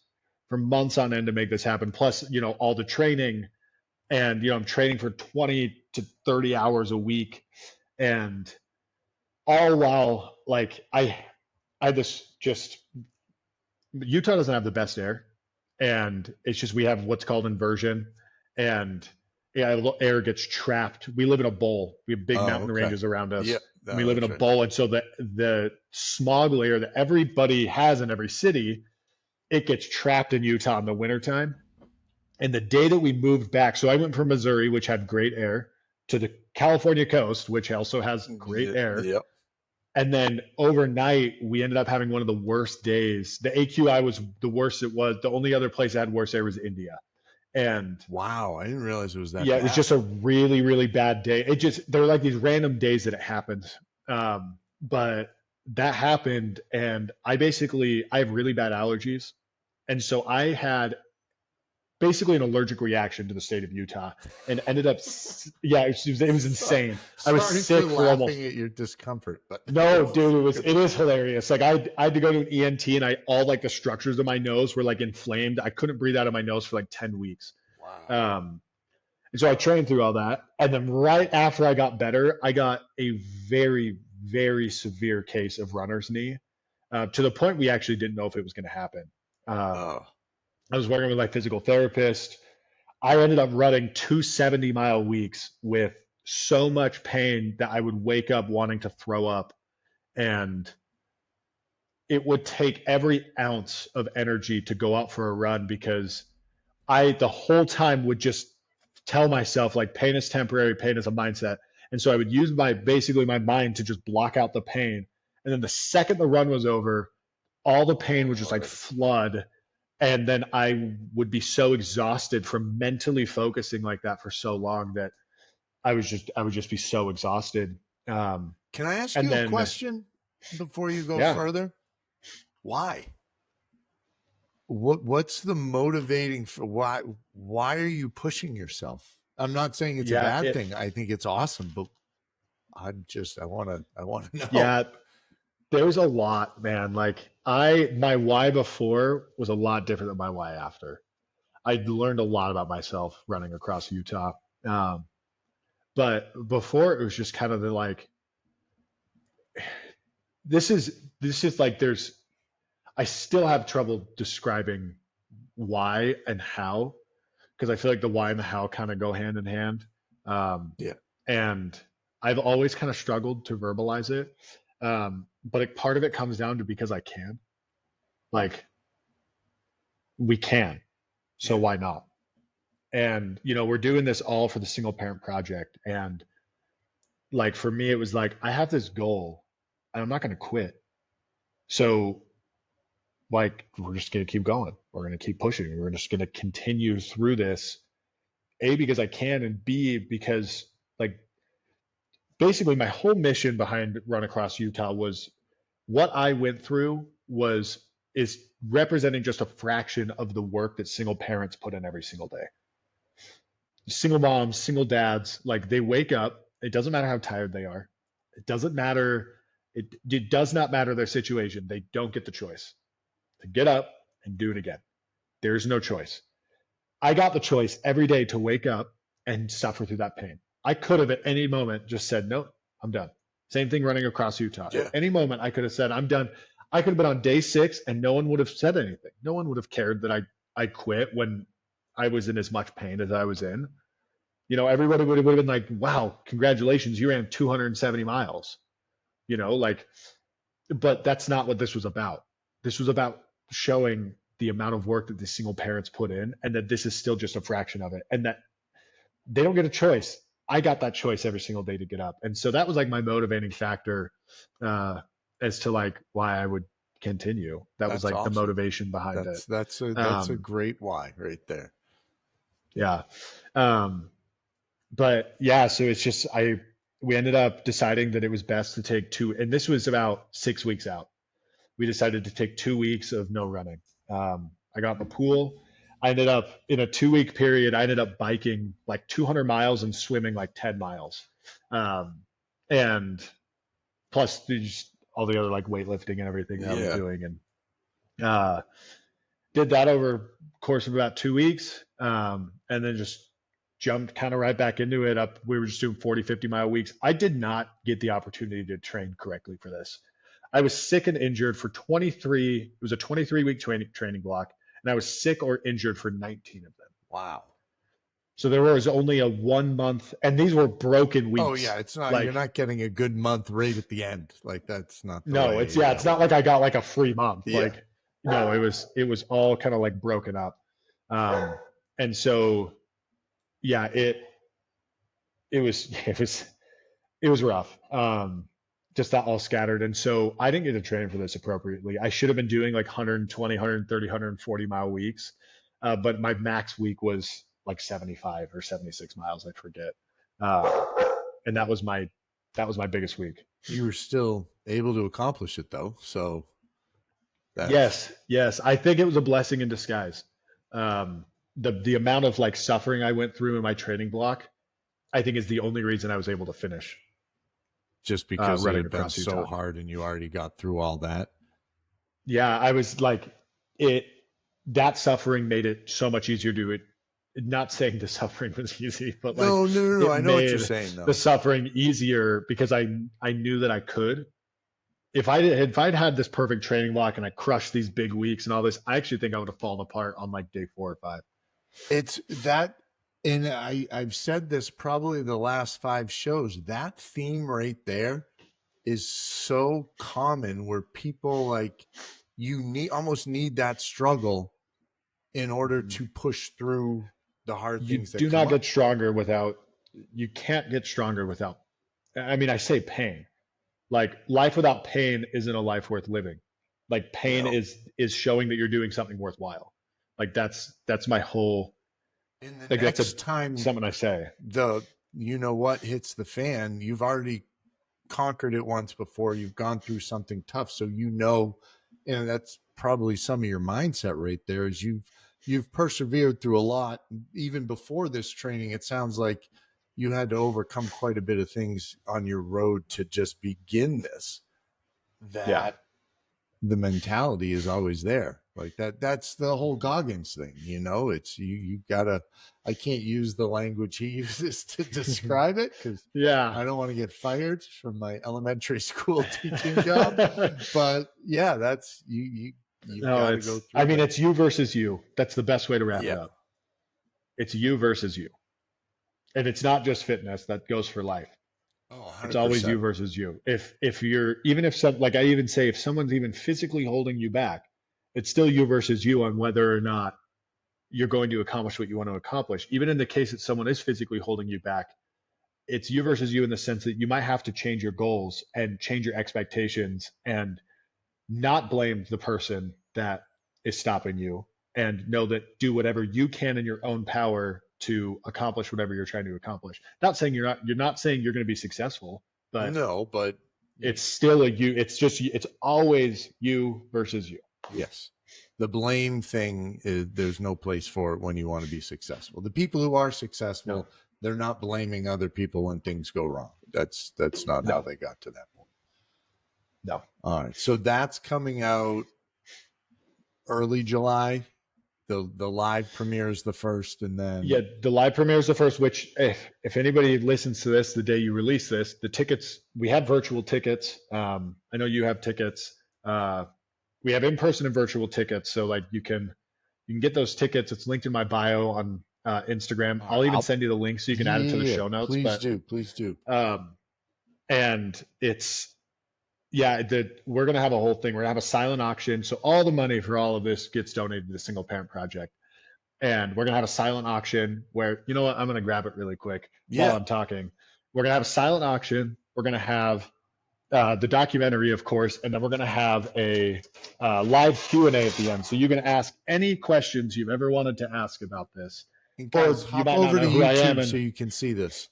on end to make this happen. Plus, all the training, and, I'm training for 20 to 30 hours a week, and all while like Utah doesn't have the best air, and it's just, we have what's called inversion, and air gets trapped. We live in a bowl. We have big mountain ranges around us. Yep. We live in a bowl. And so the smog layer that everybody has in every city, it gets trapped in Utah in the wintertime. And the day that we moved back, so I went from Missouri, which had great air, to the California coast, which also has great air. Yep. And then overnight, we ended up having one of the worst days. The AQI was the worst it was. The only other place that had worse air was India. And wow, I didn't realize it was that bad. It was just a really, really bad day. There were like these random days that it happened. But that happened, and I have really bad allergies. And so I had basically an allergic reaction to the state of Utah, and ended up, yeah, it was insane. I was sick for almost. At your discomfort, but no, dude, it is hilarious. Like I had to go to an ENT, and all like the structures of my nose were like inflamed. I couldn't breathe out of my nose for like 10 weeks. Wow. And so I trained through all that, and then right after I got better, I got a very, very severe case of runner's knee, to the point we actually didn't know if it was going to happen. I was working with my physical therapist. I ended up running 270-mile weeks with so much pain that I would wake up wanting to throw up, and it would take every ounce of energy to go out for a run, because I the whole time would just tell myself like pain is temporary, pain is a mindset. And so I would use basically my mind to just block out the pain. And then the second the run was over, all the pain would just like flood. And then I would be so exhausted from mentally focusing like that for so long that I would just be so exhausted. Can I ask you a question before you go further? Why? What's the motivating for why are you pushing yourself? I'm not saying it's a bad thing. I think it's awesome, but I want to know. Yeah, there's a lot, man. Like my why before was a lot different than my why after. I learned a lot about myself running across Utah. But before it was just kind of the like, this is like I still have trouble describing why and how, because I feel like the why and the how kind of go hand in hand. And I've always kind of struggled to verbalize it. But part of it comes down to because I can. Like, we can. So why not? And, we're doing this all for the single parent project. And like, for me, it was like, I have this goal and I'm not going to quit. So like, we're just going to keep going. We're going to keep pushing. We're just going to continue through this, A, because I can, and B, because like, basically my whole mission behind Run Across Utah was what I went through is representing just a fraction of the work that single parents put in every single day. Single moms, single dads, like they wake up, it doesn't matter how tired they are. It doesn't matter. It does not matter their situation. They don't get the choice to get up and do it again. There's no choice. I got the choice every day to wake up and suffer through that pain. I could have at any moment just said, nope, I'm done. Same thing running across Utah. Yeah. At any moment I could have said, I'm done. I could have been on day 6 and no one would have said anything. No one would have cared that I quit when I was in as much pain as I was in. Everybody would have been like, wow, congratulations, you ran 270 miles. But that's not what this was about. This was about showing the amount of work that the single parents put in, and that this is still just a fraction of it, and that they don't get a choice. I got that choice every single day to get up. And so that was like my motivating factor as to like why I would continue. That's was like awesome. The motivation behind it. That's a great why right there. Yeah. But yeah, so it's just, we ended up deciding that it was best to take 2, and this was about 6 weeks out. We decided to take 2 weeks of no running. I got in the pool. I ended up in a 2-week period. I ended up biking like 200 miles and swimming like 10 miles. And plus just all the other like weightlifting and everything that I was doing. And did that over the course of about 2 weeks. And then just jumped kind of right back into it. We were just doing 40, 50-mile weeks. I did not get the opportunity to train correctly for this. I was sick and injured for 23. It was a 23-week training block. And I was sick or injured for 19 of them. Wow. So there was only a 1 month, and these were broken weeks. Oh yeah, it's not like, you're not getting a good month right at the end. Like that's not the way, it's not like I got like a free month. Yeah. Like no, it was all kind of like broken up. And so yeah, it was rough. Just that all scattered. And so I didn't get to train for this appropriately. I should have been doing like 120, 130, 140 mile weeks. But my max week was like 75 or 76 miles. I forget. And that was my biggest week. You were still able to accomplish it though. So yes. I think it was a blessing in disguise. the amount of like suffering I went through in my training block, I think is the only reason I was able to finish. Just because it had been so hard and you already got through all that. Yeah, I was like, that suffering made it so much easier to it. Not saying the suffering was easy, but like, no. I know what you're saying though. The suffering easier because I knew that I could. If I'd had this perfect training block and I crushed these big weeks and all this, I actually think I would have fallen apart on like day 4 or 5. It's that, and I've said this probably the last 5 shows. That theme right there is so common where people like almost need that struggle in order to push through the hard things. You can't get stronger without, I mean, I say pain. Like life without pain isn't a life worth living. Like pain is showing that you're doing something worthwhile. Like that's my whole. And the like next time something I say, you know what hits the fan, you've already conquered it once before. You've gone through something tough, so and that's probably some of your mindset right there. Is you've persevered through a lot even before this training. It sounds like you had to overcome quite a bit of things on your road to just begin this. The mentality is always there. Like that's the whole Goggins thing, it's you gotta, I can't use the language he uses to describe it because I don't want to get fired from my elementary school teaching job. But yeah, that's you gotta go through. I mean, it's you versus you. That's the best way to wrap it up. It's you versus you. And it's not just fitness, that goes for life. Oh, 100%. It's always you versus you. If you're, even if some, like I even say, if someone's even physically holding you back, it's still you versus you on whether or not you're going to accomplish what you want to accomplish. Even in the case that someone is physically holding you back, it's you versus you in the sense that you might have to change your goals and change your expectations and not blame the person that is stopping you, and know that do whatever you can in your own power to accomplish whatever you're trying to accomplish. Not saying you're not saying you're going to be successful, but it's still it's always you versus you. Yes. The blame thing is, there's no place for it when you want to be successful. The people who are successful, they're not blaming other people when things go wrong. That's not how they got to that point. No. All right. So that's coming out early July. The live premiere is the first, and then the live premiere is the first. Which, if anybody listens to this the day you release this, the tickets, we have virtual tickets. I know you have tickets. We have in-person and virtual tickets. So like you can get those tickets. It's linked in my bio on Instagram. I'll even send you the link so you can add it to the show notes. Please do. And it's. We're going to have a whole thing. We're going to have a silent auction. So all the money for all of this gets donated to the Single Parent Project. And we're going to have a silent auction where, you know what, I'm going to grab it really quick while I'm talking. We're going to have a silent auction. We're going to have the documentary, of course, and then we're going to have a live Q&A at the end. So you can ask any questions you've ever wanted to ask about this. And guys, hop over to YouTube so you can see this.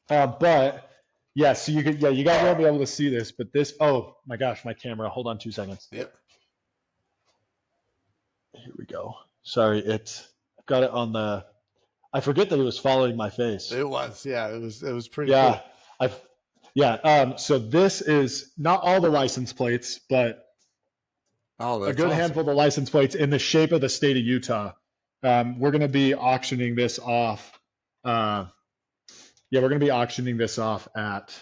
But... yeah, so you guys won't be able to see this, but this, oh my gosh, my camera, hold on 2 seconds. Yep. Here we go. Sorry, I've got it on I forget that it was following my face. It was, it was pretty cool. So this is not all the license plates, but a good handful of the license plates in the shape of the state of Utah. We're going to be auctioning this off. We're going to be auctioning this off at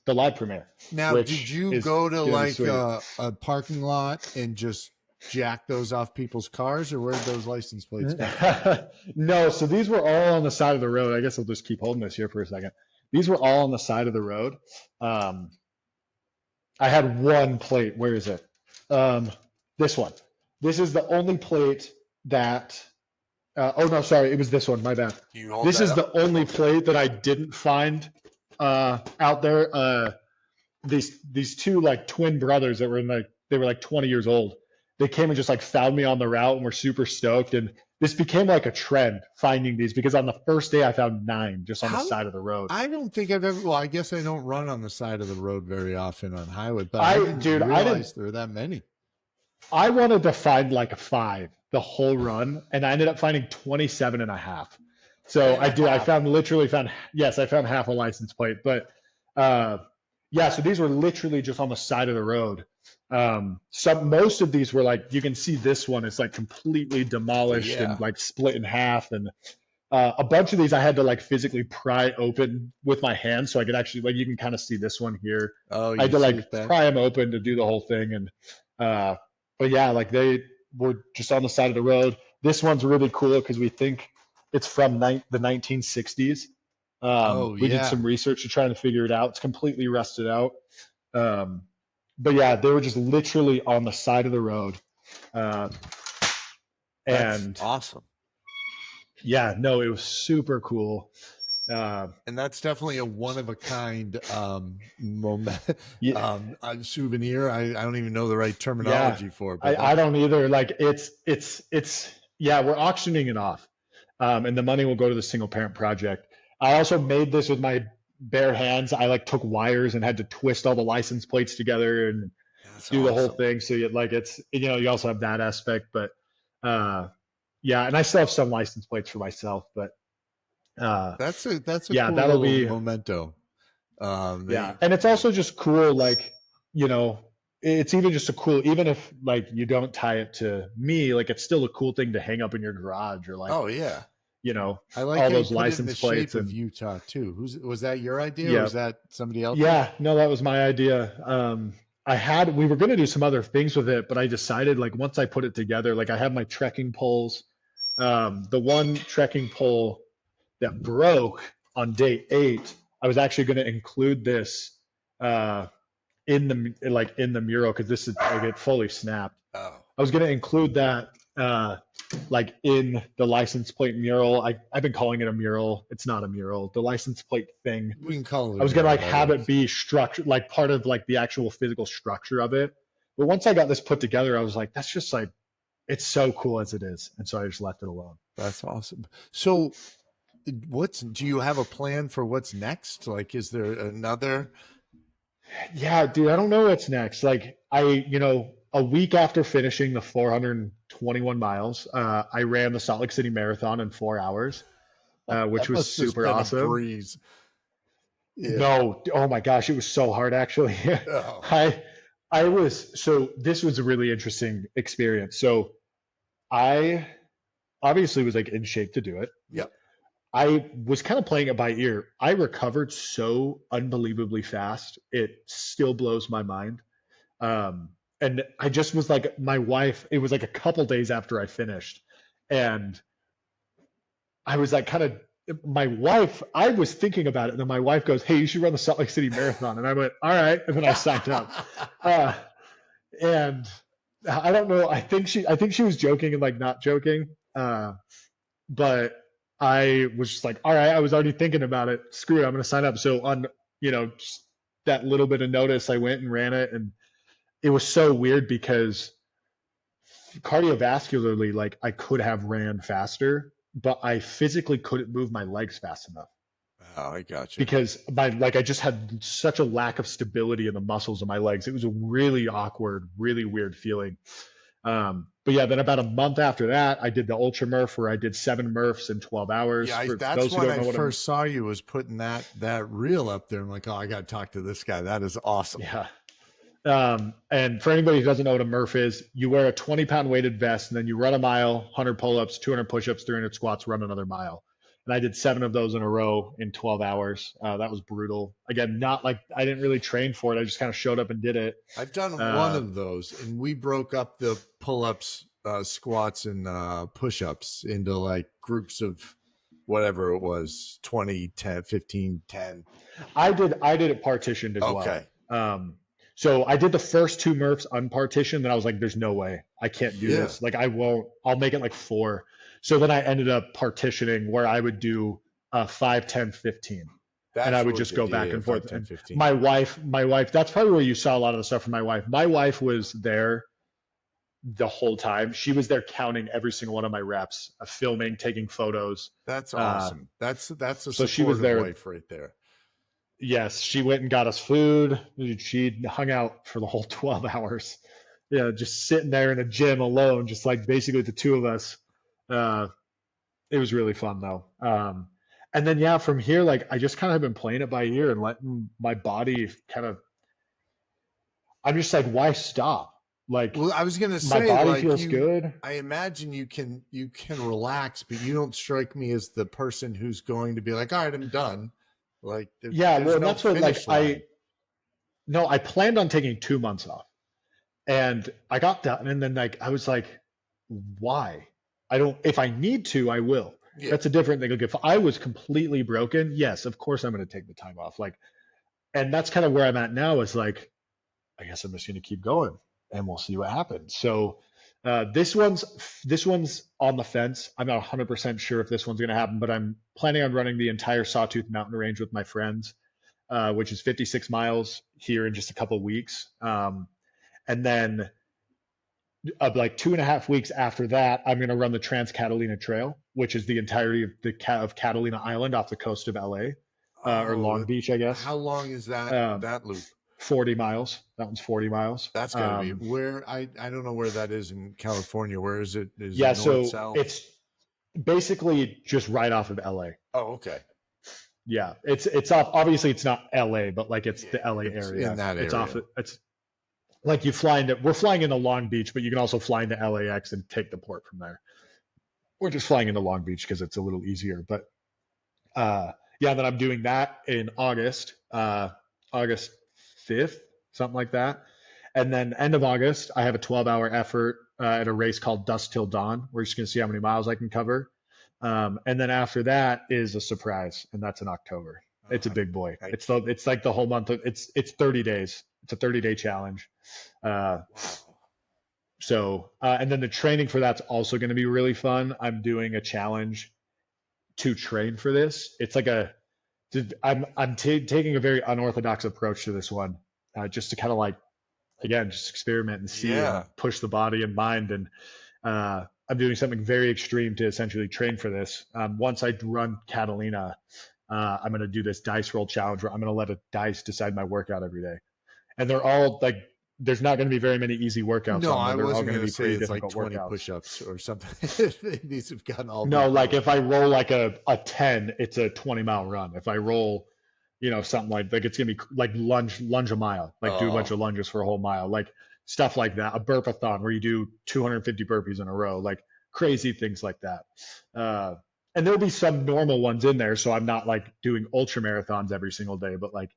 the live premiere. Now, did you go to like a parking lot and just jack those off people's cars, or where did those license plates come from? No, so these were all on the side of the road. I guess I'll just keep holding this here for a second. These were all on the side of the road. I had one plate. Where is it? This one. This is the only plate that... it was this one. My bad. This is the only plate that I didn't find out there. These two like twin brothers that were they were like 20 years old. They came and just like found me on the route and were super stoked. And this became like a trend, finding these, because on the first day I found 9 just on the side of the road. I don't think I've ever. Well, I guess I don't run on the side of the road very often on highway, but I didn't realize there were that many. I wanted to find like a 5 the whole run, and I ended up finding 27 and a half. So and a I half. found yes, I found half a license plate, but uh, yeah, so these were literally just on the side of the road. Most of these were like, you can see this one is like completely demolished and like split in half, and a bunch of these I had to like physically pry open with my hands so I could actually, like, you can kind of see this one here. Oh, I had to like that? pry them open to do the whole thing. And but yeah, like they were just on the side of the road. This one's really cool because we think it's from the 1960s. We did some research to try to figure it out. It's completely rusted out. But yeah, they were just literally on the side of the road. That's awesome. Yeah, no, it was super cool. And that's definitely a one of a kind souvenir. I don't even know the right terminology for it. But I don't either. Like it's yeah, we're auctioning it off, and the money will go to the single parent project. I also made this with my bare hands. I like took wires and had to twist all the license plates together and do the whole thing. So it's you also have that aspect, but yeah, and I still have some license plates for myself, but that's a yeah, cool that'll little be memento. Yeah, and it's also just cool, like, it's even just a cool, even if like you don't tie it to me, like it's still a cool thing to hang up in your garage or like, oh yeah, I like all those license plates of Utah too. Was that your idea, yeah, or was that somebody else? Yeah, no, that was my idea. We were going to do some other things with it, but I decided like once I put it together, like I have my trekking poles. The one trekking pole that broke on day 8, I was actually going to include this in the mural because this is like it fully snapped. Oh. I was going to include that like in the license plate mural. I've been calling it a mural. It's not a mural. The license plate thing. We can call it. I was going to like have it be structured, like part of like the actual physical structure of it. But once I got this put together, I was like, that's just like, it's so cool as it is, and so I just left it alone. That's awesome. So, do you have a plan for what's next? Like, is there another? Yeah, dude, I don't know what's next. Like a week after finishing the 421 miles, I ran the Salt Lake City Marathon in 4 hours, which was super awesome. A breeze. Yeah. No, oh my gosh, it was so hard actually. Oh. This was a really interesting experience. So I obviously was like in shape to do it. Yep. I was kind of playing it by ear. I recovered so unbelievably fast. It still blows my mind. And I just was like, my wife, it was like a couple days after I finished. And I was like, I was thinking about it. And then my wife goes, hey, you should run the Salt Lake City Marathon. And I went, all right. And then I signed up. And I don't know. I think she was joking and like not joking. But I was just like, all right, I was already thinking about it. Screw it. I'm going to sign up. So on, that little bit of notice, I went and ran it. And it was so weird because cardiovascularly, like I could have ran faster, but I physically couldn't move my legs fast enough. Oh, I got you. Because I just had such a lack of stability in the muscles of my legs. It was a really awkward, really weird feeling. But yeah, then about a month after that, I did the Ultra Murph where I did 7 Murphs in 12 hours. Yeah, that's when I first saw you, was putting that reel up there. I'm like, oh, I got to talk to this guy. That is awesome. Yeah. And for anybody who doesn't know what a Murph is, you wear a 20-pound weighted vest and then you run a mile, 100 pull-ups, 200 push-ups, 300 squats, run another mile. And I did 7 of those in a row in 12 hours. That was brutal. Again, not like I didn't really train for it. I just kind of showed up and did it. I've done one of those, and we broke up the pull-ups, squats, and push-ups into like groups of whatever it was, 20, 10, 15, 10. I did it partitioned as well. So I did the first 2 Murphs unpartitioned, and I was like, there's no way. I can't do this. Like I won't. I'll make it like 4. So then I ended up partitioning where I would do 5, 10, 15. And I would just go back and forth. 5, 10, 15. My wife, that's probably where you saw a lot of the stuff from my wife. My wife was there the whole time. She was there counting every single one of my reps, filming, taking photos. That's awesome. That's a so she was there. Wife right there. Yes, she went and got us food. She hung out for the whole 12 hours. Yeah, just sitting there in a gym alone, just like basically the two of us. It was really fun though. And then yeah, from here, like I just kind of have been playing it by ear and letting my body kind of. I'm just like, why stop? Like, well, I was gonna my say, body like feels good. I imagine you can relax, but you don't strike me as the person who's going to be like, all right, I'm done. Like Yeah, well, there's and no that's what like finish line. I planned on taking 2 months off, and I got done, and then like I was like, why? I don't. If I need to, I will. Yeah. That's a different thing. Like if I was completely broken, yes, of course I'm going to take the time off. Like, and that's kind of where I'm at now. Is like, I guess I'm just going to keep going, and we'll see what happens. So this one's on the fence. I'm not 100% sure if this one's going to happen, but I'm planning on running the entire Sawtooth Mountain Range with my friends, which is 56 miles here in just a couple of weeks. And then like 2.5 weeks after that, I'm going to run the Trans Catalina Trail, which is the entirety of Catalina Island off the coast of LA, or Long Beach, I guess. How long is that Um, that loop? 40 miles. That one's 40 miles. That's got to be where I don't know where that is in California. Where is it? Is Yeah, it north, so south? it's basically just right off of LA. Oh, okay. Yeah, it's off. Obviously, it's not LA, but like it's the LA it's area. in that It's area. off. It's like you fly into. We're flying into Long Beach, but you can also fly into LAX and take the port from there. We're just flying into Long Beach because it's a little easier. But yeah, then I'm doing that in August, August 5th, something like that. And then end of August, I have a 12-hour effort at a race called Dusk Till Dawn. We're just going to see how many miles I can cover. And then after that is a surprise, and that's in October. It's a big boy. It's like the whole month. It's 30 days. It's a 30-day challenge. So and then the training for that's also going to be really fun. I'm doing a challenge to train for this. It's like I'm taking a very unorthodox approach to this one, just to kind of like, again, just experiment and see and push the body and mind. And I'm doing something very extreme to essentially train for this. Once I run Catalina, I'm going to do this dice roll challenge where I'm going to let a dice decide my workut every day. And they're all like, there's not going to be very many easy workouts. No, on I They're wasn't all going to be pretty it's difficult like 20 workouts. push-ups or something. These have gotten all. No, like if I roll like a 10, it's a 20-mile run. If I roll, something like it's gonna be like lunge a mile, like do a bunch of lunges for a whole mile, like stuff like that. A burpathon where you do 250 burpees in a row, like crazy things like that. And there'll be some normal ones in there, so I'm not like doing ultra marathons every single day, but like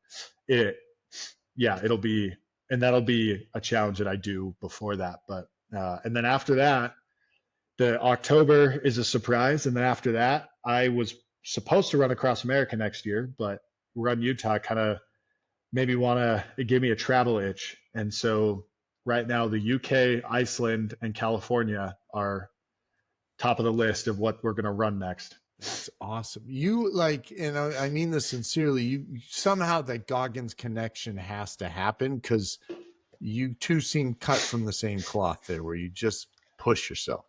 it'll be, and that'll be a challenge that I do before that. But and then after that, the October is a surprise, and then after that, I was supposed to run across America next year, but Run Utah kind of maybe it gave me a travel itch. And so right now the UK, Iceland, and California are top of the list of what we're going to run next. That's awesome. You like, and I mean this sincerely, you somehow that Goggins connection has to happen, because you two seem cut from the same cloth there, where you just push yourself.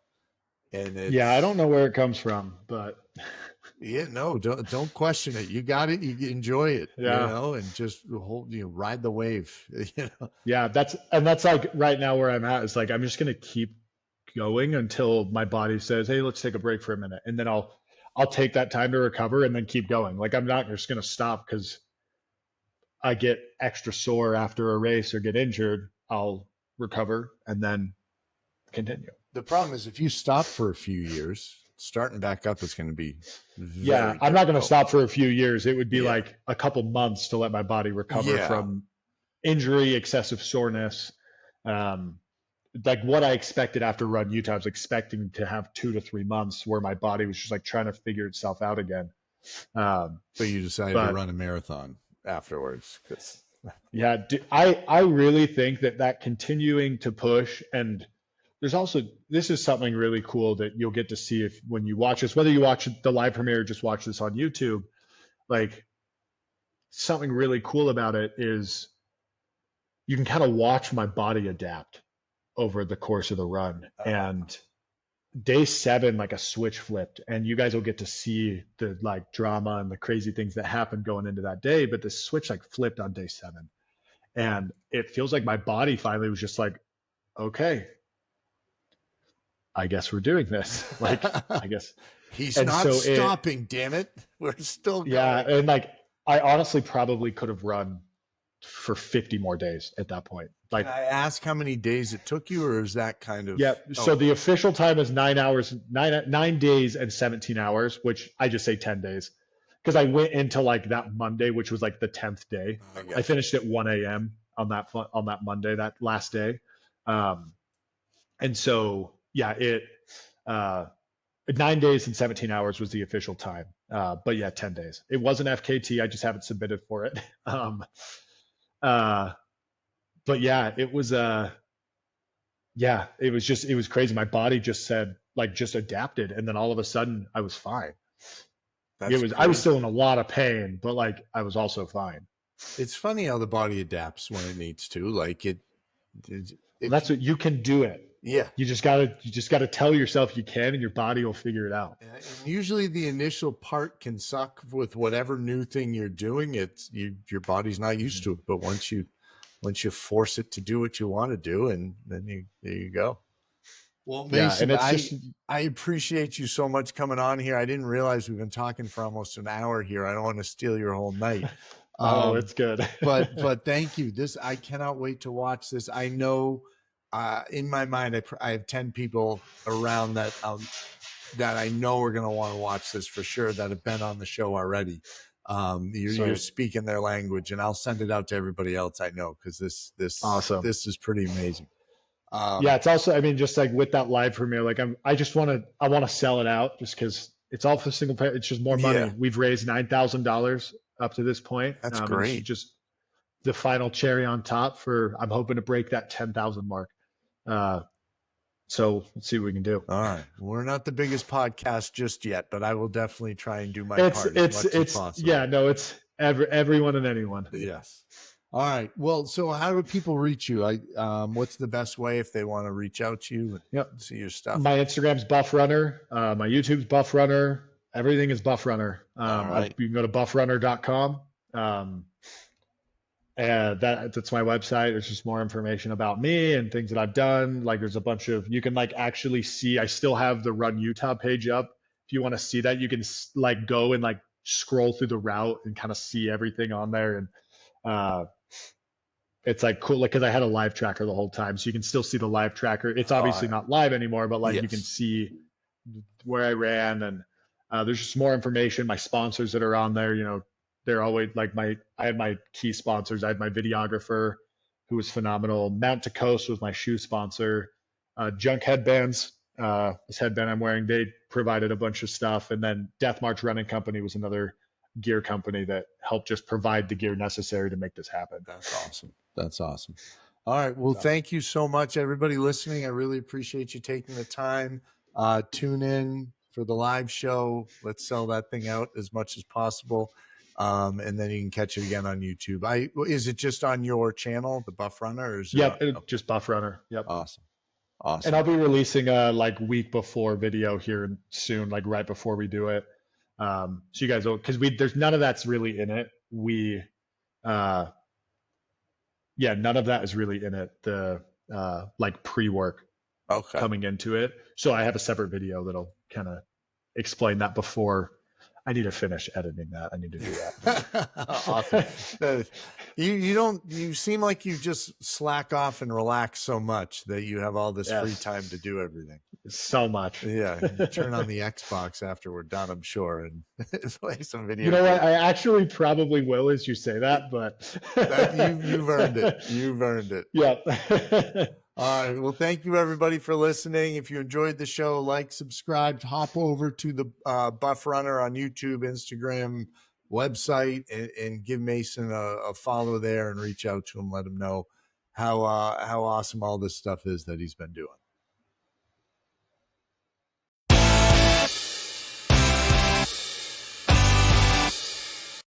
And yeah, I don't know where it comes from, but yeah, no, don't question it. You got it. You enjoy it, yeah. and just ride the wave, Yeah, that's like right now where I'm at. Is like I'm just gonna keep going until my body says, "Hey, let's take a break for a minute," and then I'll take that time to recover and then keep going. Like I'm not just gonna stop because I get extra sore after a race or get injured. I'll recover and then continue. The problem is if you stop for a few years, starting back up is going to be I'm not going to stop for a few years. It would be like a couple months to let my body recover from injury, excessive soreness. Like what I expected after Run Utah, I was expecting to have 2 to 3 months where my body was just like trying to figure itself out again. But you decided to run a marathon afterwards. Yeah, I really think that continuing to push, and there's also, this is something really cool that you'll get to see when you watch this, whether you watch the live premiere or just watch this on YouTube. Like something really cool about it is you can kind of watch my body adapt over the course of the run. And day 7, like a switch flipped, and you guys will get to see the like drama and the crazy things that happened going into that day. But the switch like flipped on day 7, and it feels like my body finally was just like, okay, I guess we're doing this. Like, I guess he's not stopping, damn it. We're still going. Yeah. And like, I honestly probably could have run for 50 more days at that point. Like, can I ask how many days it took you, or is that kind of? Yeah. So the official time is 9 days and 17 hours, which I just say 10 days. Because I went into like that Monday, which was like the 10th day. I finished at 1 a.m. on that Monday, that last day. And so, yeah, 9 days and 17 hours was the official time. But yeah, 10 days. It was an FKT. I just haven't submitted for it. But yeah, it was it was crazy. My body just said, like, just adapted. And then all of a sudden I was fine. I was still in a lot of pain, but like, I was also fine. It's funny how the body adapts when it needs to. Like that's what you can do it. Yeah. You just gotta tell yourself you can, and your body will figure it out. And usually the initial part can suck with whatever new thing you're doing. Your body's not used to it, but once you force it to do what you want to do, and then there you go. Well, Mason, I appreciate you so much coming on here. I didn't realize we've been talking for almost an hour here. I don't want to steal your whole night. Oh, it's good. but thank you. I cannot wait to watch this. I know in my mind, I have 10 people around that I know are going to want to watch this for sure, that have been on the show already. You're speaking their language, and I'll send it out to everybody else I know, because this awesome. This is pretty amazing. Yeah, it's also, I mean, just like with that live premiere, like I want to sell it out, just because it's all for single payer. It's just more money. Yeah. We've raised $9,000 up to this point. That's great. Just the final cherry on top I'm hoping to break that 10,000 mark. So let's see what we can do. All right. We're not the biggest podcast just yet, but I will definitely try and do my part as much as possible. Yeah, no, it's everyone and anyone. Yes. All right. Well, so how do people reach you? What's the best way if they want to reach out to you and see your stuff? My Instagram's Buff Runner. My YouTube's Buff Runner. Everything is Buff Runner. You can go to buffrunner.com. And that's my website. There's just more information about me and things that I've done. Like, there's a bunch of, you can like actually see, I still have the Run Utah page up. If you want to see that, you can like go and like scroll through the route and kind of see everything on there. And it's like cool, like, because I had a live tracker the whole time, so you can still see the live tracker. It's obviously not live anymore, but like you can see where I ran, and there's just more information. My sponsors that are on there, you know, they're always like I had my key sponsors. I had my videographer, who was phenomenal. Mount to Coast was my shoe sponsor. Junk Headbands, this headband I'm wearing, they provided a bunch of stuff. And then Death March Running Company was another gear company that helped just provide the gear necessary to make this happen. That's awesome. That's awesome. All right. Well, thank you so much, everybody listening. I really appreciate you taking the time. Tune in for the live show. Let's sell that thing out as much as possible. And then you can catch it again on YouTube. Is it just on your channel, the Buff Runner? Or is just Buff Runner. Yep. Awesome. And I'll be releasing a like week before video here soon, like right before we do it. So you guys will, because there's none of that's really in it. None of that is really in it. The like pre-work coming into it. So I have a separate video that'll kind of explain that before. I need to finish editing that. I need to do that. Awesome. You seem like you just slack off and relax so much that you have all this free time to do everything. So much. Yeah. You turn on the Xbox after we're done, I'm sure, and play some video. You know what? I actually probably will, as you say that, but you've earned it. You've earned it. Yeah. All right. Well, thank you, everybody, for listening. If you enjoyed the show, like, subscribe, hop over to the Buff Runner on YouTube, Instagram, website, and give Mason a follow there and reach out to him. Let him know how awesome all this stuff is that he's been doing.